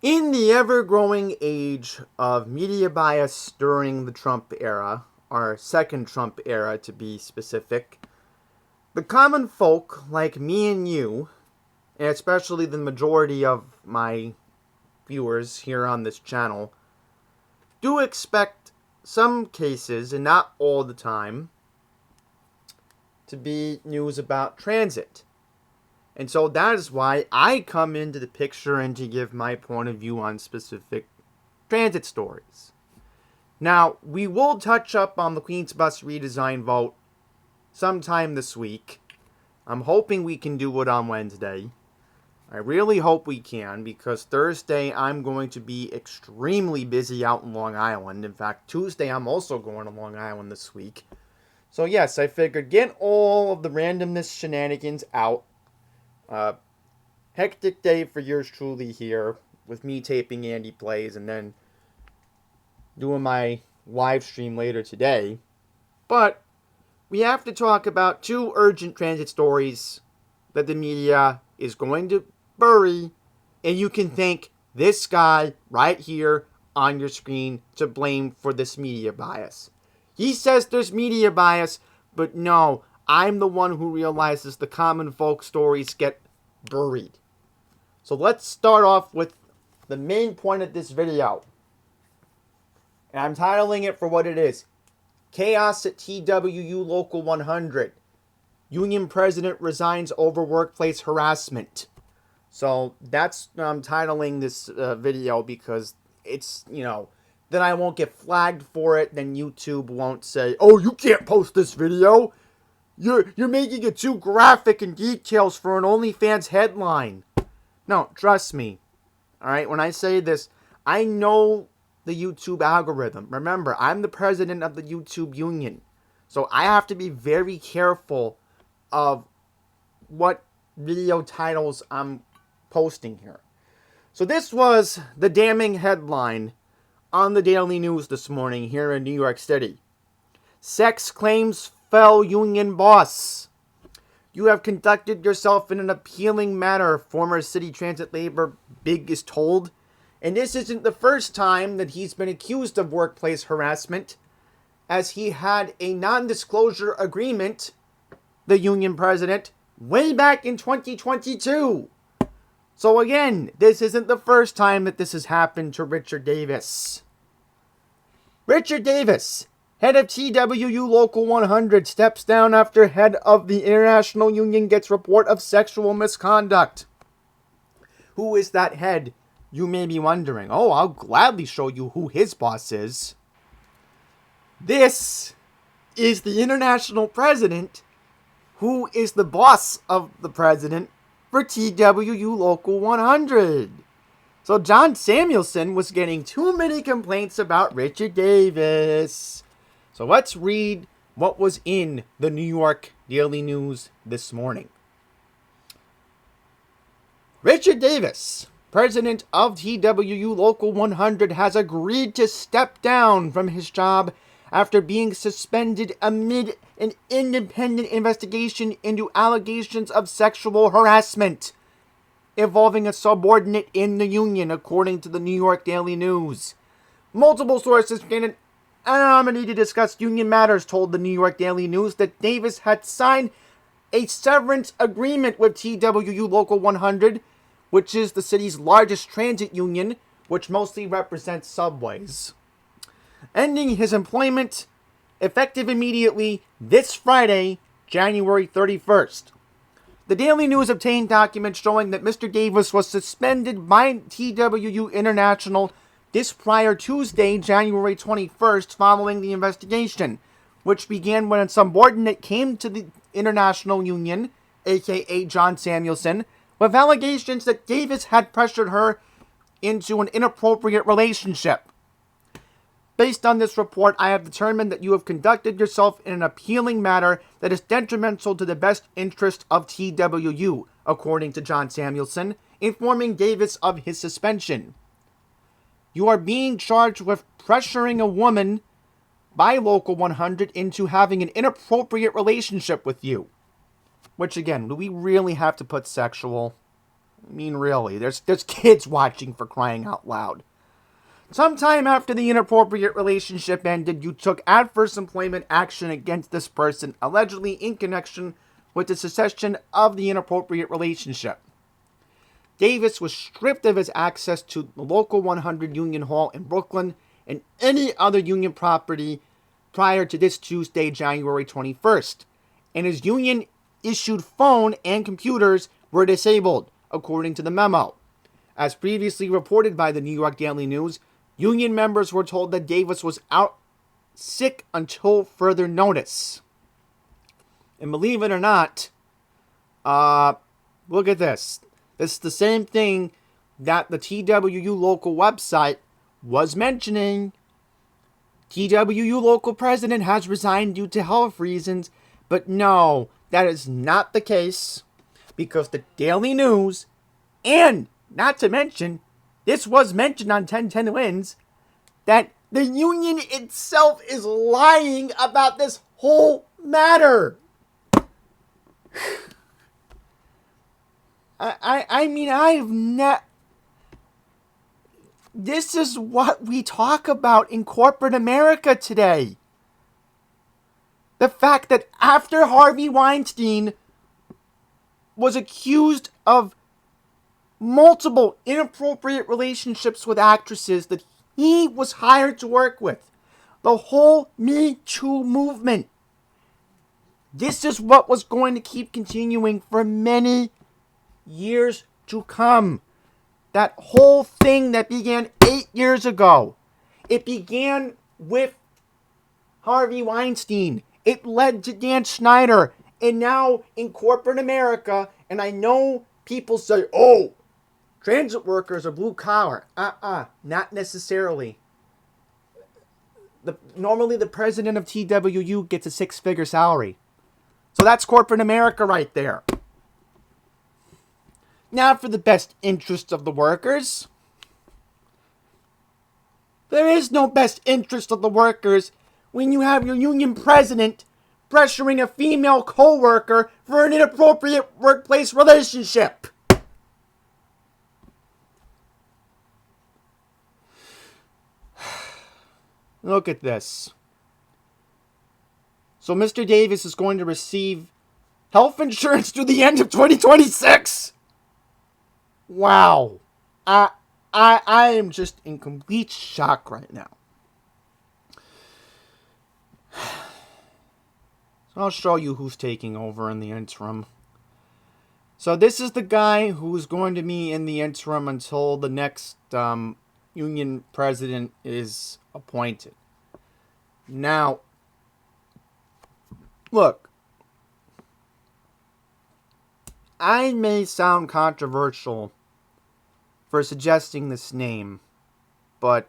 In the ever-growing age of media bias during the Trump era, our second Trump era to be specific, the common folk like me and you, and especially the majority of my viewers here on this channel, do expect some cases, and not all the time, to be news about transit. And so that is why I come into the picture and to give my point of view on specific transit stories. Now, we will touch up on the Queen's Bus redesign vote sometime this week. I'm hoping we can do it on Wednesday. I really hope we can, because Thursday I'm going to be extremely busy out in Long Island. In fact, Tuesday I'm also going to Long Island this week. So yes, I figured get all of the randomness shenanigans out. Hectic day for yours truly here, with me taping Andy Plays and then doing my live stream later today. But we have to talk about two urgent transit stories that the media is going to bury, and you can thank this guy right here on your screen to blame for this media bias. He says there's media bias, but no, I'm the one who realizes the common folk stories get buried. So let's start off with the main point of this video. And I'm titling it for what it is. Chaos at TWU Local 100. Union President resigns over workplace harassment. So that's what I'm titling this video, because it's, then I won't get flagged for it. Then YouTube won't say, oh, you can't post this video. You're making it too graphic in details for an OnlyFans headline. No, trust me. Alright, when I say this, I know the YouTube algorithm. Remember, I'm the president of the YouTube union. So I have to be very careful of what video titles I'm posting here. So this was the damning headline on the Daily News this morning here in New York City. Sex claims fell union boss. You have conducted yourself in an appealing manner, former city transit labor big is told. And this isn't the first time that he's been accused of workplace harassment, as he had a non-disclosure agreement, the union president, way back in 2022. So again, this isn't the first time that this has happened to Richard Davis. Richard Davis, head of TWU Local 100, steps down after head of the International Union gets report of sexual misconduct. Who is that head? You may be wondering. Oh, I'll gladly show you who his boss is. This is the international president, who is the boss of the president for TWU Local 100. So John Samuelson was getting too many complaints about Richard Davis. So let's read what was in the New York Daily News this morning. Richard Davis, president of TWU Local 100, has agreed to step down from his job after being suspended amid an independent investigation into allegations of sexual harassment involving a subordinate in the union, according to the New York Daily News. Multiple sources gained anonymity to discuss union matters told the New York Daily News that Davis had signed a severance agreement with TWU Local 100, which is the city's largest transit union, which mostly represents subways, ending his employment effective immediately this Friday, January 31st. The Daily News obtained documents showing that Mr. Davis was suspended by TWU International this prior Tuesday, January 21st, following the investigation, which began when a subordinate came to the International Union, aka John Samuelson, with allegations that Davis had pressured her into an inappropriate relationship. Based on this report, I have determined that you have conducted yourself in an appealing manner that is detrimental to the best interest of TWU, according to John Samuelson, informing Davis of his suspension. You are being charged with pressuring a woman by Local 100 into having an inappropriate relationship with you. Which, again, do we really have to put sexual? I mean, really, there's kids watching, for crying out loud. Sometime after the inappropriate relationship ended, you took adverse employment action against this person, allegedly in connection with the cessation of the inappropriate relationship. Davis was stripped of his access to the local 100 Union Hall in Brooklyn and any other union property prior to this Tuesday, January 21st, and his union-issued phone and computers were disabled, according to the memo. As previously reported by the New York Daily News, union members were told that Davis was out sick until further notice. And believe it or not, look at this. This is the same thing that the TWU local website was mentioning. TWU local president has resigned due to health reasons, but no, that is not the case, because the Daily News, and not to mention, this was mentioned on 1010 Wins, that the union itself is lying about this whole matter. I mean, I've never... This is what we talk about in corporate America today. The fact that after Harvey Weinstein was accused of multiple inappropriate relationships with actresses that he was hired to work with, the whole Me Too movement, this is what was going to keep continuing for many years to come. That whole thing that began 8 years ago, it began with Harvey Weinstein. It led to Dan Schneider. And now in corporate America, and I know people say, oh, transit workers are blue collar. Not necessarily. Normally the president of TWU gets a 6-figure salary. So that's corporate America right there. Now for the best interest of the workers. There is no best interest of the workers when you have your union president pressuring a female co-worker for an inappropriate workplace relationship. Look at this. So Mr. Davis is going to receive health insurance through the end of 2026. Wow. I am just in complete shock right now. So I'll show you who's taking over in the interim. So this is the guy who's going to be in the interim until the next union president is appointed. Now, look, I may sound controversial for suggesting this name, but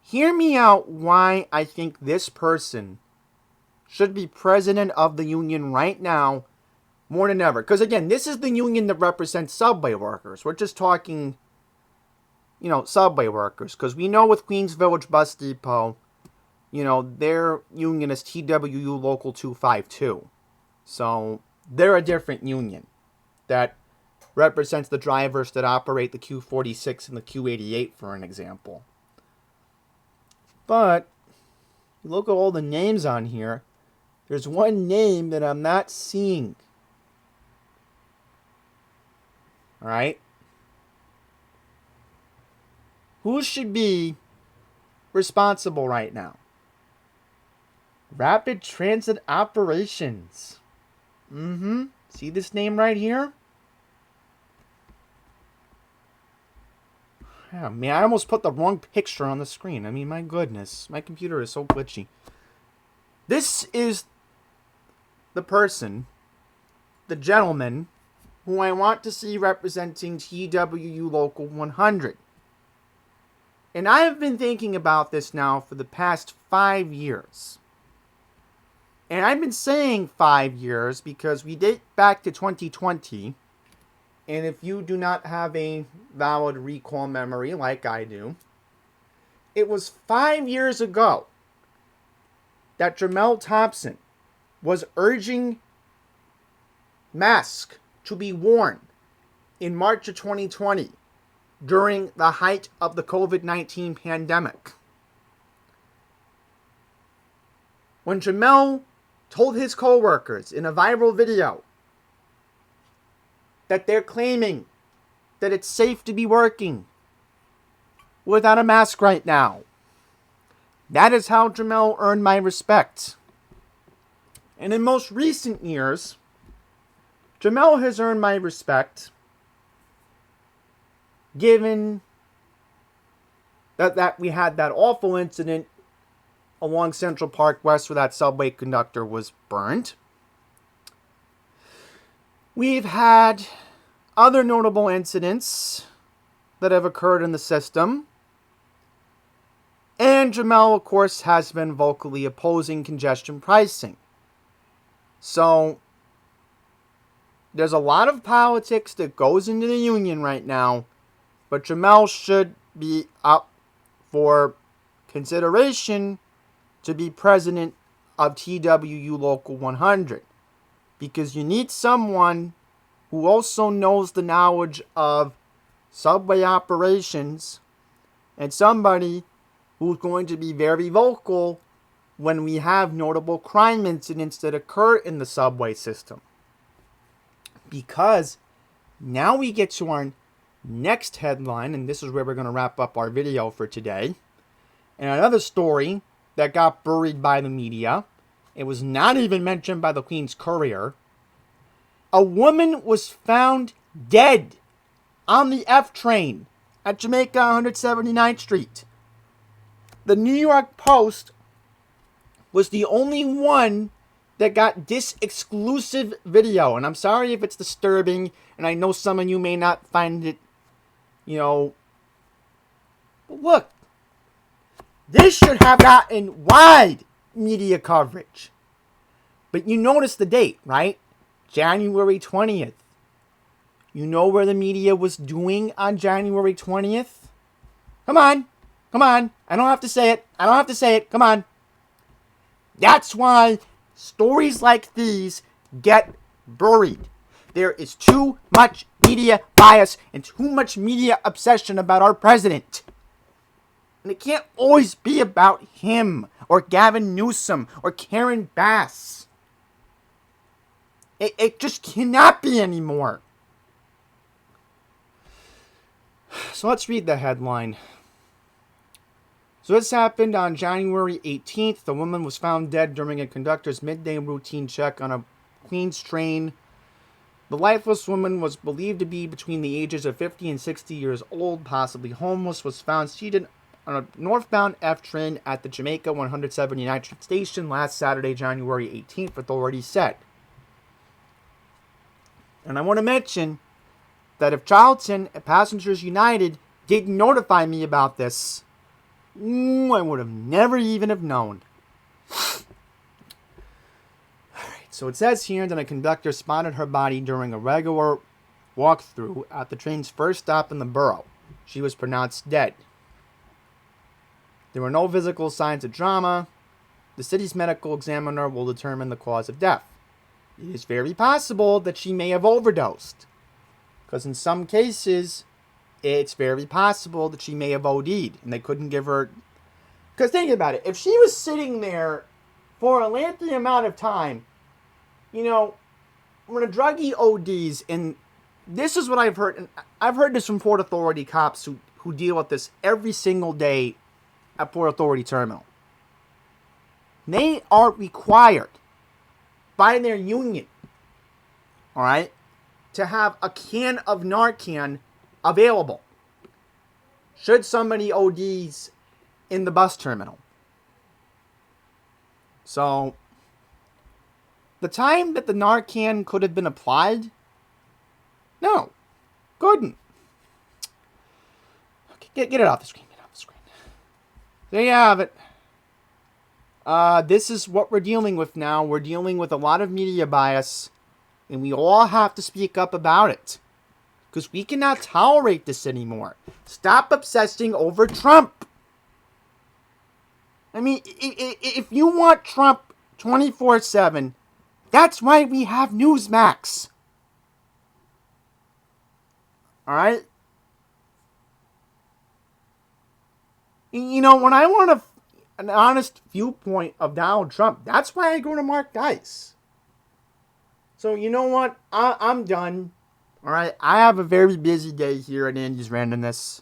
hear me out why I think this person should be president of the union right now more than ever. Because again, this is the union that represents subway workers. We're just talking, subway workers. Because we know with Queens Village Bus Depot, their union is TWU Local 252. So they're a different union that represents the drivers that operate the Q46 and the Q88, for an example. But look at all the names on here. There's one name that I'm not seeing. Alright? Who should be responsible right now? Rapid Transit Operations. See this name right here? Yeah, man, I almost put the wrong picture on the screen. I mean, my goodness. My computer is so glitchy. This is the person, the gentleman, who I want to see representing TWU Local 100. And I have been thinking about this now for the past 5 years. And I've been saying 5 years because we date back to 2020. And if you do not have a valid recall memory like I do, it was 5 years ago that Jamel Thompson was urging masks to be worn in March of 2020 during the height of the COVID-19 pandemic. When Jamel told his co-workers in a viral video that they're claiming that it's safe to be working without a mask right now. That is how Jamel earned my respect. And in most recent years, Jamel has earned my respect given that we had that awful incident along Central Park West where that subway conductor was burned. We've had other notable incidents that have occurred in the system. And Jamel, of course, has been vocally opposing congestion pricing. So, there's a lot of politics that goes into the union right now, but Jamel should be up for consideration to be president of TWU Local 100. Because you need someone who also knows the knowledge of subway operations and somebody who's going to be very vocal when we have notable crime incidents that occur in the subway system. Because now we get to our next headline, and this is where we're going to wrap up our video for today. And another story that got buried by the media. It was not even mentioned by the Queen's Courier. A woman was found dead on the F train at Jamaica 179th Street. The New York Post was the only one that got this exclusive video. And I'm sorry if it's disturbing, and I know some of you may not find it, but look, this should have gotten wide media coverage. But you notice the date, right? January 20th. You know where the media was doing on January 20th? Come on. I don't have to say it. Come on. That's why stories like these get buried. There is too much media bias and too much media obsession about our president. And it can't always be about him or Gavin Newsom or Karen Bass. It just cannot be anymore. So let's read the headline. So this happened on January 18th. The woman was found dead during a conductor's midday routine check on a Queens train. The lifeless woman was believed to be between the ages of 50 and 60 years old, possibly homeless, was found seated on a northbound F train at the Jamaica 179th Street station last Saturday, January 18th, authorities said. And I want to mention that if Charlton and Passengers United didn't notify me about this, I would have never even have known. Alright, so it says here that a conductor spotted her body during a regular walkthrough at the train's first stop in the borough. She was pronounced dead. There were no physical signs of trauma. The city's medical examiner will determine the cause of death. It is very possible that she may have overdosed. Because in some cases, it's very possible that she may have OD'd. And they couldn't give her... Because think about it. If she was sitting there for a lengthy amount of time, when a druggie ODs, and this is what I've heard, and I've heard this from Port Authority cops who deal with this every single day at Port Authority Terminal. They are required by their union, alright, to have a can of Narcan available should somebody ODs in the bus terminal. So, the time that the Narcan could have been applied, no, couldn't. Okay, get it off the screen. There you have it. This is what we're dealing with now. We're dealing with a lot of media bias, and we all have to speak up about it. Because we cannot tolerate this anymore. Stop obsessing over Trump. I mean, if you want Trump 24/7, that's why we have Newsmax. Alright? You know, when I want an honest viewpoint of Donald Trump, that's why I go to Mark Dice. So, you know what? I'm done. Alright? I have a very busy day here at Andy's Randomness.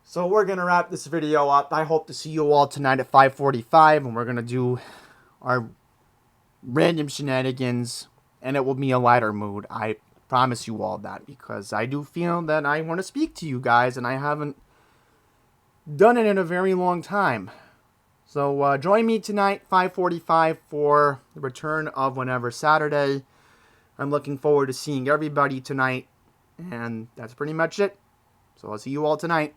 So we're going to wrap this video up. I hope to see you all tonight at 5:45, and we're going to do our random shenanigans, and it will be a lighter mood. I promise you all that, because I do feel that I want to speak to you guys, and I haven't done it in a very long time. So join me tonight, 5:45, for the return of Whenever Saturday. I'm looking forward to seeing everybody tonight, and that's pretty much it. So I'll see you all tonight.